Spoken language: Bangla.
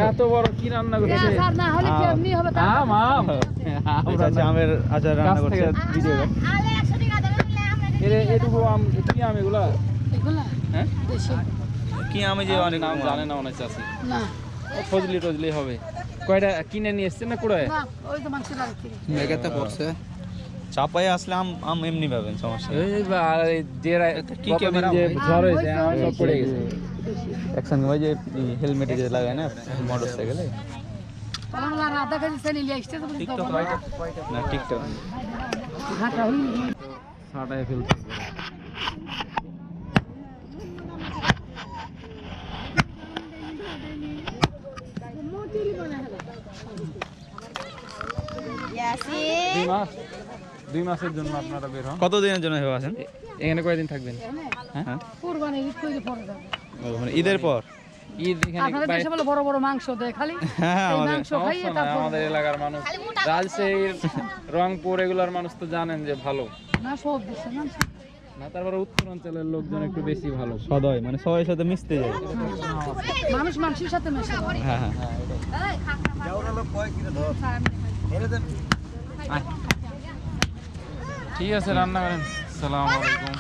এত বড় কি রান্না করছে আচার না হলে কি এমনি হবে তা আম আম চাচা আমের আচার রান্না করছে ভিডিও এটুকু আম কি আম এগুলা এগুলা হ্যাঁ দেশি কি আমি যে অনেক নাম জানে না অনেক চাষি না ফজলি টজলি হবে কয়টা কিনে নিয়ে এসছেন না কুড়ায় না ওই তো মাংস লাগে কি মেঘাতে পড়ছে চাপাই আসলে আম আম এমনি পাবেন সমস্যা নেই। এই বা এই যে কি ক্যামেরা যে ভাই? ঝড় হয়েছে আমার সব পড়ে গেছে একসঙ্গে ভাই যে হেলমেটে যে লাগায় না মোটরসাইকেলে পালা আধা কেজি চেনি লিয়ে আসছে তো টিকটক না টিকটক ঘাটা হই ছাটায় ফেলতে দুই মাসের জন্য আপনারা বের হন কতদিনের জন্য ভেবে আছেন এখানে কয়দিন থাকবেন হ্যাঁ কুরবানি ঈদ কইরে পরে যাবে মানে ঈদের পর ঈদ এখানে আপনাদের দেশে বলে বড় বড় মাংস দেয় খালি হ্যাঁ এই আমাদের মাংস খাইয়ে সমস্যা নাই, তারপর আমাদের এলাকার মানুষ রাজশাহী রংপুর এগুলার মানুষ তো জানেন যে ভালো না সব দেশে মাংস না তারপরে উত্তরাঞ্চলের লোকজন একটু বেশি ভালো সদয় মানে সবার সাথে মিশতে যায় মানুষ মানুষের সাথে মেশে হ্যাঁ হ্যাঁ ঠিক আছে রান্না করেন আসসালামু আলাইকুম